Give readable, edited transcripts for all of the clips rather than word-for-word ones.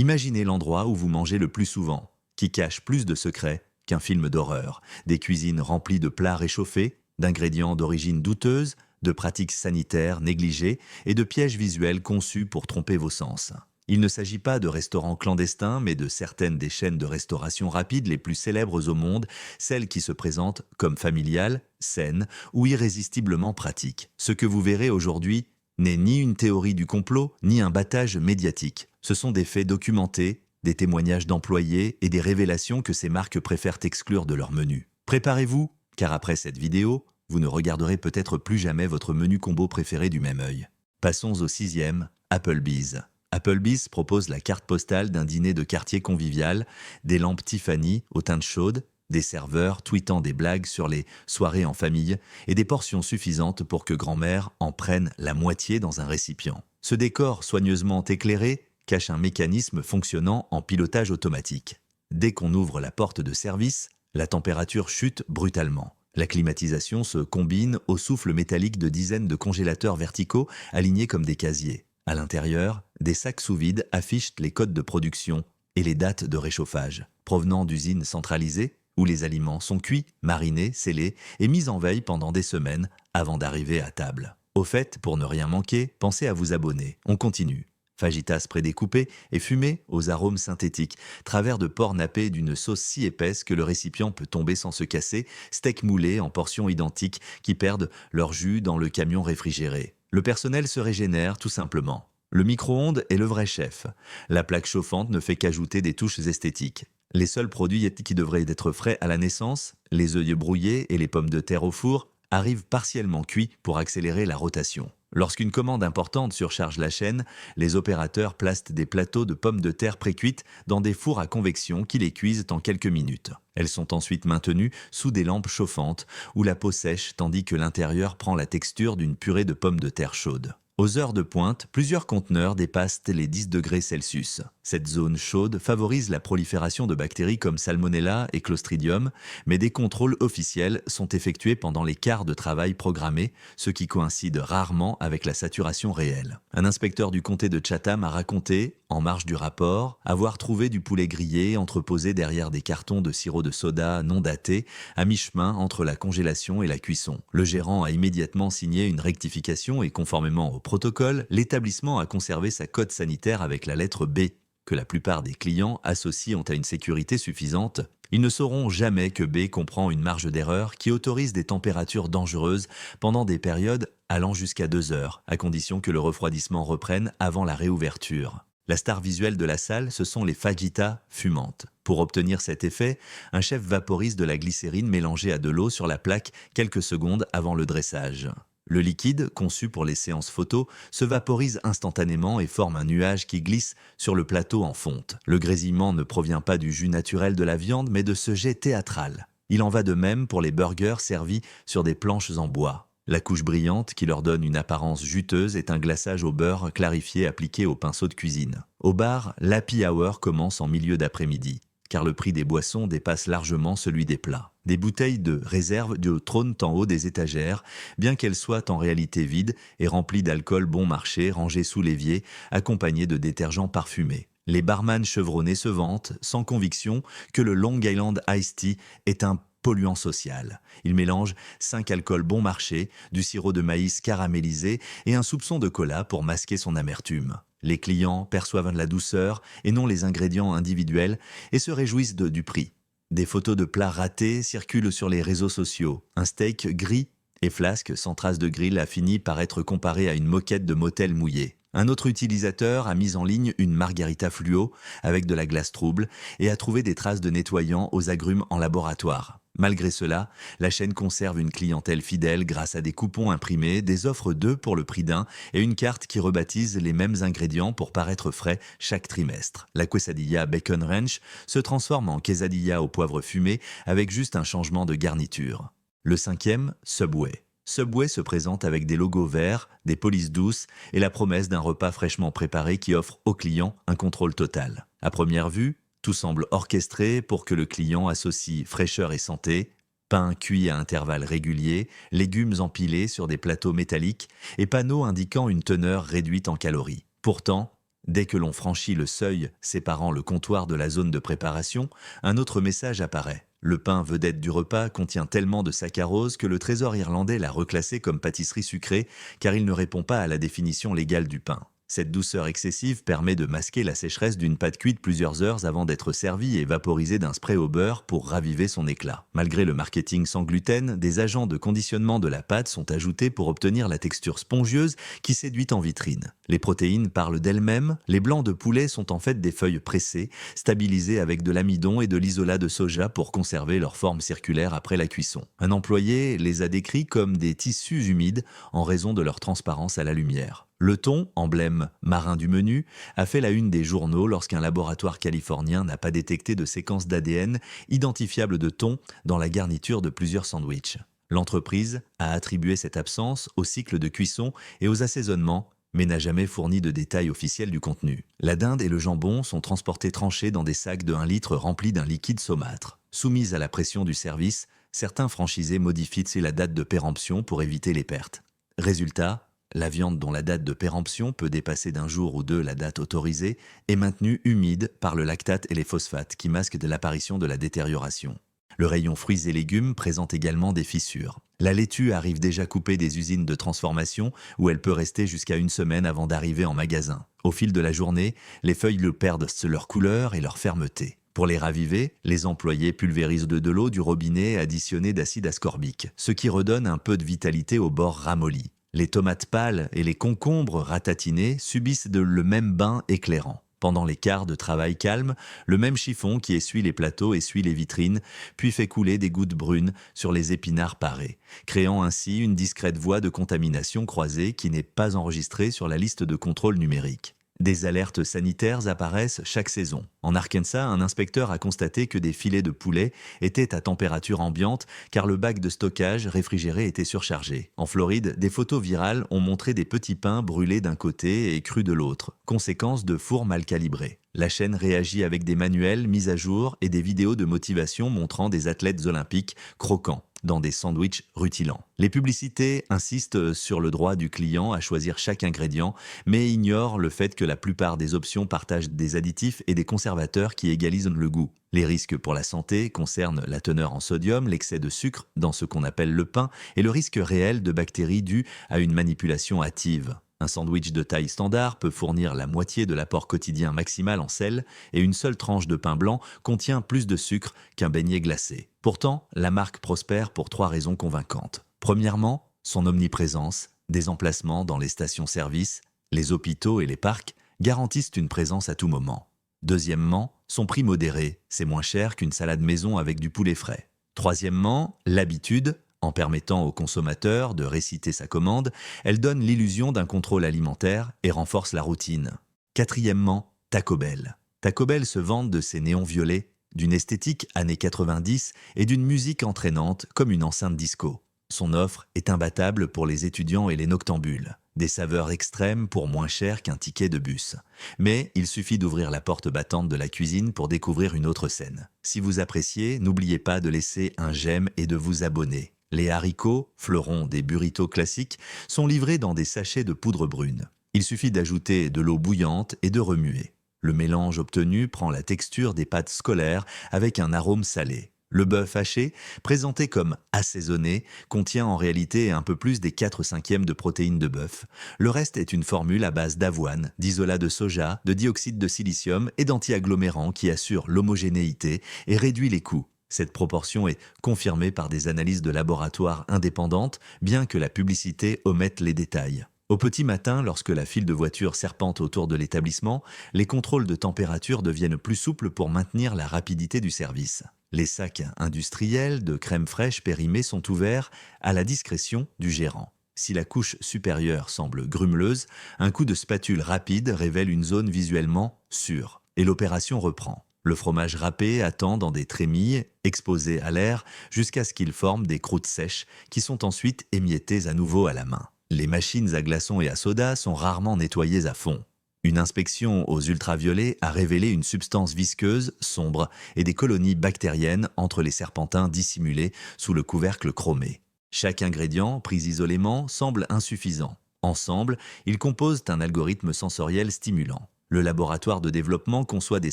Imaginez l'endroit où vous mangez le plus souvent, qui cache plus de secrets qu'un film d'horreur. Des cuisines remplies de plats réchauffés, d'ingrédients d'origine douteuse, de pratiques sanitaires négligées et de pièges visuels conçus pour tromper vos sens. Il ne s'agit pas de restaurants clandestins, mais de certaines des chaînes de restauration rapide les plus célèbres au monde, celles qui se présentent comme familiales, saines ou irrésistiblement pratiques. Ce que vous verrez aujourd'hui n'est ni une théorie du complot, ni un battage médiatique. Ce sont des faits documentés, des témoignages d'employés et des révélations que ces marques préfèrent exclure de leur menu. Préparez-vous, car après cette vidéo, vous ne regarderez peut-être plus jamais votre menu combo préféré du même œil. Passons au sixième, Applebee's. Applebee's propose la carte postale d'un dîner de quartier convivial, des lampes Tiffany aux teintes chaudes, des serveurs tweetant des blagues sur les soirées en famille et des portions suffisantes pour que grand-mère en prenne la moitié dans un récipient. Ce décor soigneusement éclairé cache un mécanisme fonctionnant en pilotage automatique. Dès qu'on ouvre la porte de service, la température chute brutalement. La climatisation se combine au souffle métallique de dizaines de congélateurs verticaux alignés comme des casiers. À l'intérieur, des sacs sous vide affichent les codes de production et les dates de réchauffage, provenant d'usines centralisées où les aliments sont cuits, marinés, scellés et mis en veille pendant des semaines avant d'arriver à table. Au fait, pour ne rien manquer, pensez à vous abonner. On continue. Fajitas prédécoupés et fumés aux arômes synthétiques, travers de porc nappé d'une sauce si épaisse que le récipient peut tomber sans se casser, steaks moulés en portions identiques qui perdent leur jus dans le camion réfrigéré. Le personnel se régénère tout simplement. Le micro-ondes est le vrai chef. La plaque chauffante ne fait qu'ajouter des touches esthétiques. Les seuls produits qui devraient être frais à la naissance, les œufs brouillés et les pommes de terre au four, arrivent partiellement cuits pour accélérer la rotation. Lorsqu'une commande importante surcharge la chaîne, les opérateurs placent des plateaux de pommes de terre précuites dans des fours à convection qui les cuisent en quelques minutes. Elles sont ensuite maintenues sous des lampes chauffantes où la peau sèche tandis que l'intérieur prend la texture d'une purée de pommes de terre chaude. Aux heures de pointe, plusieurs conteneurs dépassent les 10 degrés Celsius. Cette zone chaude favorise la prolifération de bactéries comme Salmonella et Clostridium, mais des contrôles officiels sont effectués pendant les quarts de travail programmés, ce qui coïncide rarement avec la saturation réelle. Un inspecteur du comté de Chatham a raconté, en marge du rapport, avoir trouvé du poulet grillé entreposé derrière des cartons de sirop de soda non datés, à mi-chemin entre la congélation et la cuisson. Le gérant a immédiatement signé une rectification et conformément au protocole, l'établissement a conservé sa cote sanitaire avec la lettre B, que la plupart des clients associent à une sécurité suffisante. Ils ne sauront jamais que B comprend une marge d'erreur qui autorise des températures dangereuses pendant des périodes allant jusqu'à 2 heures, à condition que le refroidissement reprenne avant la réouverture. La star visuelle de la salle, ce sont les fajitas fumantes. Pour obtenir cet effet, un chef vaporise de la glycérine mélangée à de l'eau sur la plaque quelques secondes avant le dressage. Le liquide, conçu pour les séances photos, se vaporise instantanément et forme un nuage qui glisse sur le plateau en fonte. Le grésillement ne provient pas du jus naturel de la viande, mais de ce jet théâtral. Il en va de même pour les burgers servis sur des planches en bois. La couche brillante, qui leur donne une apparence juteuse, est un glaçage au beurre clarifié appliqué au pinceau de cuisine. Au bar, l'happy hour commence en milieu d'après-midi, car le prix des boissons dépasse largement celui des plats. Des bouteilles de réserve trônent en haut des étagères, bien qu'elles soient en réalité vides et remplies d'alcool bon marché rangées sous l'évier, accompagnées de détergents parfumés. Les barman chevronnés se vantent, sans conviction, que le Long Island Iced Tea est un polluant social. Il mélange 5 alcools bon marché, du sirop de maïs caramélisé et un soupçon de cola pour masquer son amertume. Les clients perçoivent la douceur et non les ingrédients individuels et se réjouissent du prix. Des photos de plats ratés circulent sur les réseaux sociaux. Un steak gris et flasque sans trace de grill a fini par être comparé à une moquette de motel mouillé. Un autre utilisateur a mis en ligne une margarita fluo avec de la glace trouble et a trouvé des traces de nettoyant aux agrumes en laboratoire. Malgré cela, la chaîne conserve une clientèle fidèle grâce à des coupons imprimés, des offres d'œufs pour le prix d'un et une carte qui rebaptise les mêmes ingrédients pour paraître frais chaque trimestre. La quesadilla Bacon Ranch se transforme en quesadilla au poivre fumé avec juste un changement de garniture. Le cinquième, Subway. Subway se présente avec des logos verts, des polices douces et la promesse d'un repas fraîchement préparé qui offre aux clients un contrôle total. À première vue, tout semble orchestré pour que le client associe fraîcheur et santé, pain cuit à intervalles réguliers, légumes empilés sur des plateaux métalliques et panneaux indiquant une teneur réduite en calories. Pourtant, Dès que l'on franchit le seuil séparant le comptoir de la zone de préparation, un autre message apparaît. Le pain vedette du repas contient tellement de saccharose que le Trésor irlandais l'a reclassé comme pâtisserie sucrée car il ne répond pas à la définition légale du pain. Cette douceur excessive permet de masquer la sécheresse d'une pâte cuite plusieurs heures avant d'être servie et vaporisée d'un spray au beurre pour raviver son éclat. Malgré le marketing sans gluten, des agents de conditionnement de la pâte sont ajoutés pour obtenir la texture spongieuse qui séduit en vitrine. Les protéines parlent d'elles-mêmes, les blancs de poulet sont en fait des feuilles pressées, stabilisées avec de l'amidon et de l'isolat de soja pour conserver leur forme circulaire après la cuisson. Un employé les a décrits comme des tissus humides en raison de leur transparence à la lumière. Le thon, emblème marin du menu, a fait la une des journaux lorsqu'un laboratoire californien n'a pas détecté de séquence d'ADN identifiable de thon dans la garniture de plusieurs sandwichs. L'entreprise a attribué cette absence au cycle de cuisson et aux assaisonnements, mais n'a jamais fourni de détails officiels du contenu. La dinde et le jambon sont transportés tranchés dans des sacs de 1 litre remplis d'un liquide saumâtre. Soumise à la pression du service, certains franchisés modifient la date de péremption pour éviter les pertes. Résultat, la viande dont la date de péremption peut dépasser d'1 jour ou 2 la date autorisée est maintenue humide par le lactate et les phosphates qui masquent de l'apparition de la détérioration. Le rayon fruits et légumes présente également des fissures. La laitue arrive déjà coupée des usines de transformation où elle peut rester jusqu'à 1 semaine avant d'arriver en magasin. Au fil de la journée, les feuilles perdent leur couleur et leur fermeté. Pour les raviver, les employés pulvérisent de l'eau du robinet additionné d'acide ascorbique, ce qui redonne un peu de vitalité aux bords ramollis. Les tomates pâles et les concombres ratatinés subissent le même bain éclairant. Pendant les quarts de travail calme, le même chiffon qui essuie les plateaux essuie les vitrines, puis fait couler des gouttes brunes sur les épinards parés, créant ainsi une discrète voie de contamination croisée qui n'est pas enregistrée sur la liste de contrôle numérique. Des alertes sanitaires apparaissent chaque saison. En Arkansas, un inspecteur a constaté que des filets de poulet étaient à température ambiante car le bac de stockage réfrigéré était surchargé. En Floride, des photos virales ont montré des petits pains brûlés d'un côté et crus de l'autre, conséquence de fours mal calibrés. La chaîne réagit avec des manuels mis à jour et des vidéos de motivation montrant des athlètes olympiques croquants dans des sandwichs rutilants. Les publicités insistent sur le droit du client à choisir chaque ingrédient, mais ignorent le fait que la plupart des options partagent des additifs et des conservateurs qui égalisent le goût. Les risques pour la santé concernent la teneur en sodium, l'excès de sucre dans ce qu'on appelle le pain et le risque réel de bactéries dû à une manipulation hâtive. Un sandwich de taille standard peut fournir la moitié de l'apport quotidien maximal en sel et une seule tranche de pain blanc contient plus de sucre qu'un beignet glacé. Pourtant, la marque prospère pour 3 raisons convaincantes. Premièrement, son omniprésence, des emplacements dans les stations-service, les hôpitaux et les parcs garantissent une présence à tout moment. Deuxièmement, son prix modéré, c'est moins cher qu'une salade maison avec du poulet frais. Troisièmement, l'habitude. En permettant au consommateur de réciter sa commande, elle donne l'illusion d'un contrôle alimentaire et renforce la routine. Quatrièmement, Taco Bell. Taco Bell se vante de ses néons violets, d'une esthétique années 90 et d'une musique entraînante comme une enceinte disco. Son offre est imbattable pour les étudiants et les noctambules. Des saveurs extrêmes pour moins cher qu'un ticket de bus. Mais il suffit d'ouvrir la porte battante de la cuisine pour découvrir une autre scène. Si vous appréciez, n'oubliez pas de laisser un j'aime et de vous abonner. Les haricots, fleurons des burritos classiques, sont livrés dans des sachets de poudre brune. Il suffit d'ajouter de l'eau bouillante et de remuer. Le mélange obtenu prend la texture des pâtes scolaires avec un arôme salé. Le bœuf haché, présenté comme assaisonné, contient en réalité un peu plus des 4/5 de protéines de bœuf. Le reste est une formule à base d'avoine, d'isolat de soja, de dioxyde de silicium et d'antiagglomérants qui assurent l'homogénéité et réduit les coûts. Cette proportion est confirmée par des analyses de laboratoire indépendantes, bien que la publicité omette les détails. Au petit matin, lorsque la file de voitures serpente autour de l'établissement, les contrôles de température deviennent plus souples pour maintenir la rapidité du service. Les sacs industriels de crème fraîche périmée sont ouverts à la discrétion du gérant. Si la couche supérieure semble grumeleuse, un coup de spatule rapide révèle une zone visuellement sûre, et l'opération reprend. Le fromage râpé attend dans des trémilles, exposées à l'air, jusqu'à ce qu'il forme des croûtes sèches qui sont ensuite émiettées à nouveau à la main. Les machines à glaçons et à soda sont rarement nettoyées à fond. Une inspection aux ultraviolets a révélé une substance visqueuse, sombre, et des colonies bactériennes entre les serpentins dissimulés sous le couvercle chromé. Chaque ingrédient, pris isolément, semble insuffisant. Ensemble, ils composent un algorithme sensoriel stimulant. Le laboratoire de développement conçoit des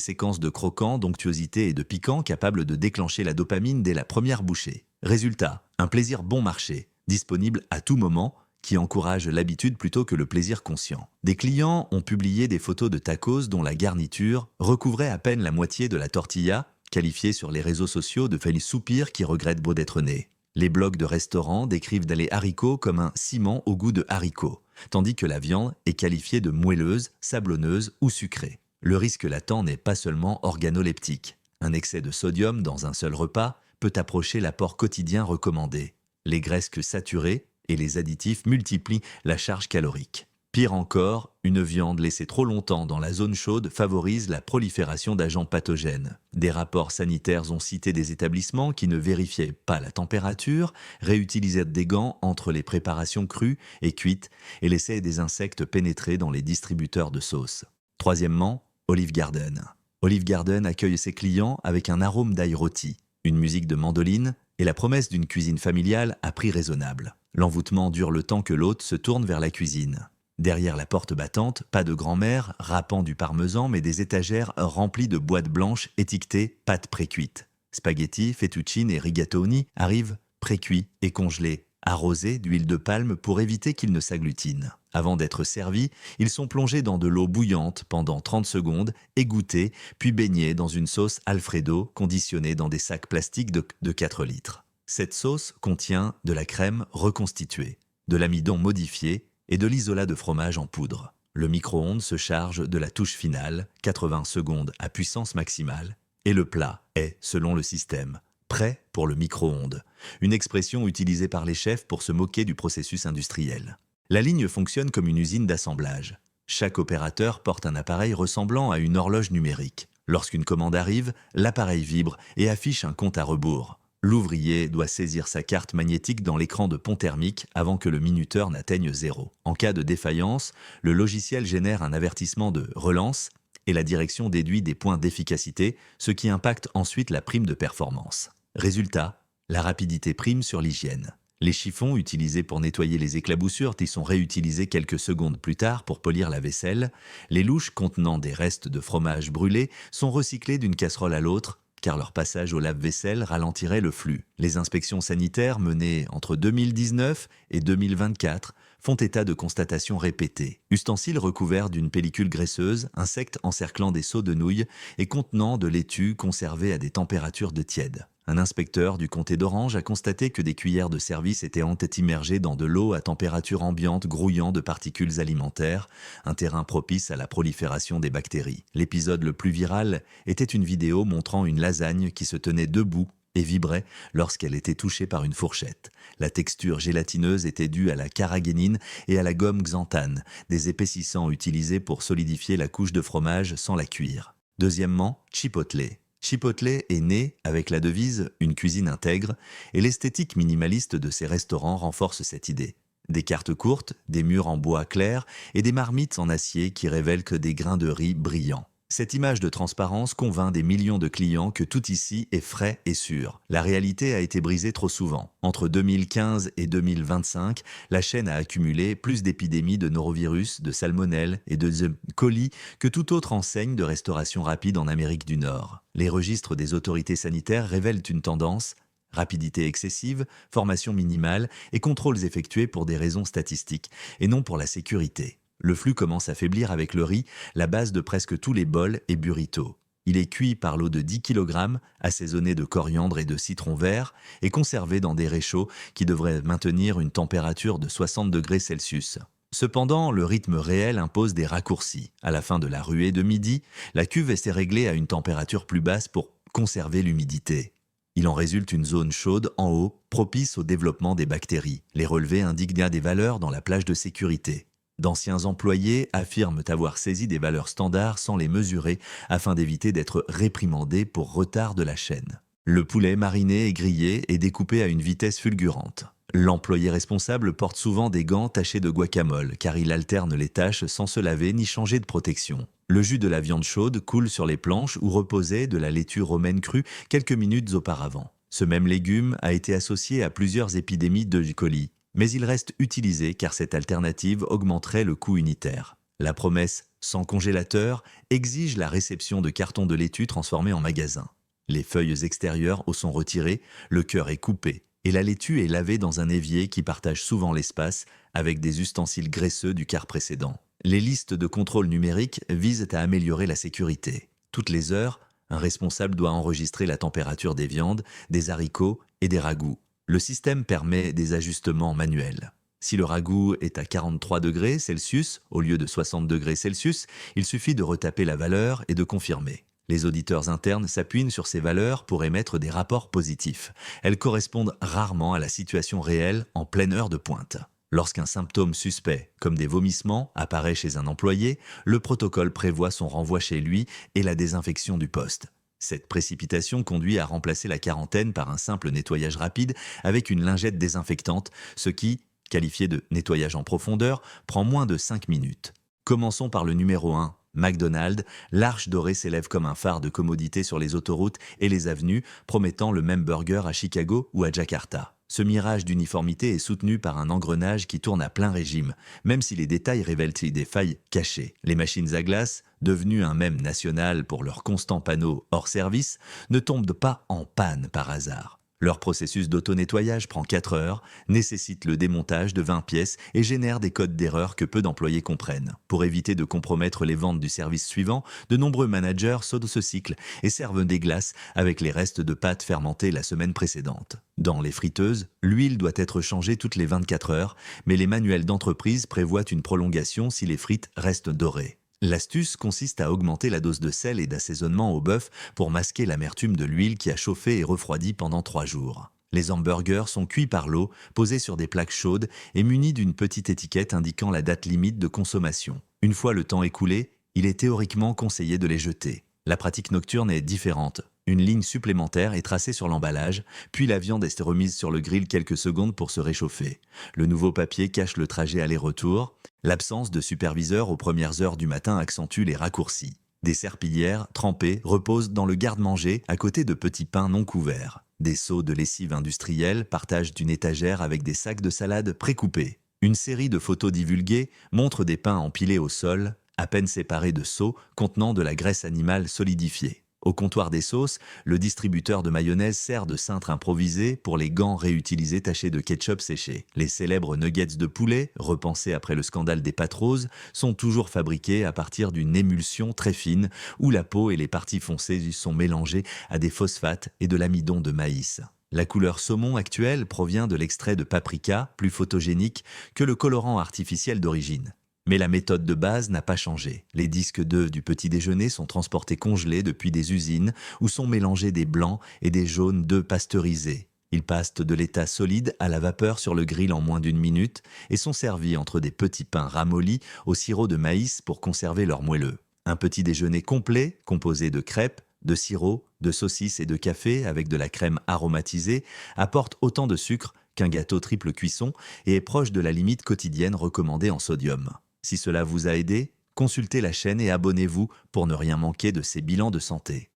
séquences de croquants, d'onctuosité et de piquant capables de déclencher la dopamine dès la première bouchée. Résultat, un plaisir bon marché, disponible à tout moment, qui encourage l'habitude plutôt que le plaisir conscient. Des clients ont publié des photos de tacos dont la garniture recouvrait à peine la moitié de la tortilla, qualifiée sur les réseaux sociaux de « soupir qui regrette beau d'être né ». Les blogs de restaurants décrivent les haricots comme un ciment au goût de haricot, tandis que la viande est qualifiée de moelleuse, sablonneuse ou sucrée. Le risque latent n'est pas seulement organoleptique. Un excès de sodium dans un seul repas peut approcher l'apport quotidien recommandé. Les graisses saturées et les additifs multiplient la charge calorique. Pire encore, une viande laissée trop longtemps dans la zone chaude favorise la prolifération d'agents pathogènes. Des rapports sanitaires ont cité des établissements qui ne vérifiaient pas la température, réutilisaient des gants entre les préparations crues et cuites et laissaient des insectes pénétrer dans les distributeurs de sauces. Troisièmement, Olive Garden. Olive Garden accueille ses clients avec un arôme d'ail rôti, une musique de mandoline et la promesse d'une cuisine familiale à prix raisonnable. L'envoûtement dure le temps que l'hôte se tourne vers la cuisine. Derrière la porte battante, pas de grand-mère râpant du parmesan, mais des étagères remplies de boîtes blanches étiquetées pâtes précuites. Spaghetti, fettuccine et rigatoni arrivent précuits et congelés, arrosés d'huile de palme pour éviter qu'ils ne s'agglutinent. Avant d'être servis, ils sont plongés dans de l'eau bouillante pendant 30 secondes, égouttés, puis baignés dans une sauce Alfredo conditionnée dans des sacs plastiques de 4 litres. Cette sauce contient de la crème reconstituée, de l'amidon modifié et de l'isolat de fromage en poudre. Le micro-ondes se charge de la touche finale, 80 secondes à puissance maximale, et le plat est, selon le système, prêt pour le micro-ondes, une expression utilisée par les chefs pour se moquer du processus industriel. La ligne fonctionne comme une usine d'assemblage. Chaque opérateur porte un appareil ressemblant à une horloge numérique. Lorsqu'une commande arrive, l'appareil vibre et affiche un compte à rebours. L'ouvrier doit saisir sa carte magnétique dans l'écran de pont thermique avant que le minuteur n'atteigne 0. En cas de défaillance, le logiciel génère un avertissement de relance et la direction déduit des points d'efficacité, ce qui impacte ensuite la prime de performance. Résultat, la rapidité prime sur l'hygiène. Les chiffons utilisés pour nettoyer les éclaboussures y sont réutilisés quelques secondes plus tard pour polir la vaisselle. Les louches contenant des restes de fromage brûlé sont recyclées d'une casserole à l'autre, car leur passage au lave-vaisselle ralentirait le flux. Les inspections sanitaires menées entre 2019 et 2024 font état de constatations répétées. Ustensiles recouverts d'une pellicule graisseuse, insectes encerclant des seaux de nouilles et contenant de laitue conservée à des températures de tiède. Un inspecteur du comté d'Orange a constaté que des cuillères de service étaient immergées dans de l'eau à température ambiante grouillant de particules alimentaires, un terrain propice à la prolifération des bactéries. L'épisode le plus viral était une vidéo montrant une lasagne qui se tenait debout et vibrait lorsqu'elle était touchée par une fourchette. La texture gélatineuse était due à la carragénine et à la gomme xanthane, des épaississants utilisés pour solidifier la couche de fromage sans la cuire. Deuxièmement, Chipotle. Chipotle est né avec la devise « Une cuisine intègre » et l'esthétique minimaliste de ses restaurants renforce cette idée. Des cartes courtes, des murs en bois clair et des marmites en acier qui révèlent que des grains de riz brillants. Cette image de transparence convainc des millions de clients que tout ici est frais et sûr. La réalité a été brisée trop souvent. Entre 2015 et 2025, la chaîne a accumulé plus d'épidémies de norovirus, de salmonelle et de E. coli que toute autre enseigne de restauration rapide en Amérique du Nord. Les registres des autorités sanitaires révèlent une tendance: rapidité excessive, formation minimale et contrôles effectués pour des raisons statistiques et non pour la sécurité. Le flux commence à faiblir avec le riz, la base de presque tous les bols et burritos. Il est cuit par l'eau de 10 kg, assaisonné de coriandre et de citron vert et conservé dans des réchauds qui devraient maintenir une température de 60 degrés Celsius. Cependant, le rythme réel impose des raccourcis. À la fin de la ruée de midi, la cuve est réglée à une température plus basse pour conserver l'humidité. Il en résulte une zone chaude en haut, propice au développement des bactéries. Les relevés indiquent bien des valeurs dans la plage de sécurité. D'anciens employés affirment avoir saisi des valeurs standards sans les mesurer afin d'éviter d'être réprimandés pour retard de la chaîne. Le poulet mariné et grillé est découpé à une vitesse fulgurante. L'employé responsable porte souvent des gants tachés de guacamole car il alterne les tâches sans se laver ni changer de protection. Le jus de la viande chaude coule sur les planches où reposait de la laitue romaine crue quelques minutes auparavant. Ce même légume a été associé à plusieurs épidémies de E. coli. Mais il reste utilisé car cette alternative augmenterait le coût unitaire. La promesse sans congélateur, exige la réception de cartons de laitue transformés en magasins. Les feuilles extérieures sont retirées, le cœur est coupé et la laitue est lavée dans un évier qui partage souvent l'espace avec des ustensiles graisseux du quart précédent. Les listes de contrôle numérique visent à améliorer la sécurité. Toutes les heures, un responsable doit enregistrer la température des viandes, des haricots et des ragoûts. Le système permet des ajustements manuels. Si le ragoût est à 43 degrés Celsius au lieu de 60 degrés Celsius, il suffit de retaper la valeur et de confirmer. Les auditeurs internes s'appuient sur ces valeurs pour émettre des rapports positifs. Elles correspondent rarement à la situation réelle en pleine heure de pointe. Lorsqu'un symptôme suspect, comme des vomissements, apparaît chez un employé, le protocole prévoit son renvoi chez lui et la désinfection du poste. Cette précipitation conduit à remplacer la quarantaine par un simple nettoyage rapide avec une lingette désinfectante, ce qui, qualifié de nettoyage en profondeur, prend moins de 5 minutes. Commençons par le numéro 1. McDonald's, l'arche dorée s'élève comme un phare de commodité sur les autoroutes et les avenues, promettant le même burger à Chicago ou à Jakarta. Ce mirage d'uniformité est soutenu par un engrenage qui tourne à plein régime, même si les détails révèlent des failles cachées. Les machines à glace, devenues un mème national pour leurs constants panneaux hors service, ne tombent pas en panne par hasard. Leur processus d'auto-nettoyage prend 4 heures, nécessite le démontage de 20 pièces et génère des codes d'erreur que peu d'employés comprennent. Pour éviter de compromettre les ventes du service suivant, de nombreux managers sautent ce cycle et servent des glaces avec les restes de pâtes fermentées la semaine précédente. Dans les friteuses, l'huile doit être changée toutes les 24 heures, mais les manuels d'entreprise prévoient une prolongation si les frites restent dorées. L'astuce consiste à augmenter la dose de sel et d'assaisonnement au bœuf pour masquer l'amertume de l'huile qui a chauffé et refroidi pendant 3 jours. Les hamburgers sont cuits par l'eau, posés sur des plaques chaudes et munis d'une petite étiquette indiquant la date limite de consommation. Une fois le temps écoulé, il est théoriquement conseillé de les jeter. La pratique nocturne est différente. Une ligne supplémentaire est tracée sur l'emballage, puis la viande est remise sur le grill quelques secondes pour se réchauffer. Le nouveau papier cache le trajet aller-retour. L'absence de superviseur aux premières heures du matin accentue les raccourcis. Des serpillières, trempées, reposent dans le garde-manger à côté de petits pains non couverts. Des seaux de lessive industrielle partagent une étagère avec des sacs de salade précoupés. Une série de photos divulguées montre des pains empilés au sol, à peine séparés de seaux contenant de la graisse animale solidifiée. Au comptoir des sauces, le distributeur de mayonnaise sert de cintre improvisé pour les gants réutilisés tachés de ketchup séché. Les célèbres nuggets de poulet, repensés après le scandale des pâtes roses, sont toujours fabriqués à partir d'une émulsion très fine où la peau et les parties foncées sont mélangées à des phosphates et de l'amidon de maïs. La couleur saumon actuelle provient de l'extrait de paprika, plus photogénique que le colorant artificiel d'origine. Mais la méthode de base n'a pas changé. Les disques d'œufs du petit déjeuner sont transportés congelés depuis des usines où sont mélangés des blancs et des jaunes d'œufs pasteurisés. Ils passent de l'état solide à la vapeur sur le grill en moins d'1 minute et sont servis entre des petits pains ramollis au sirop de maïs pour conserver leur moelleux. Un petit déjeuner complet, composé de crêpes, de sirop, de saucisses et de café avec de la crème aromatisée, apporte autant de sucre qu'un gâteau triple cuisson et est proche de la limite quotidienne recommandée en sodium. Si cela vous a aidé, consultez la chaîne et abonnez-vous pour ne rien manquer de ces bilans de santé.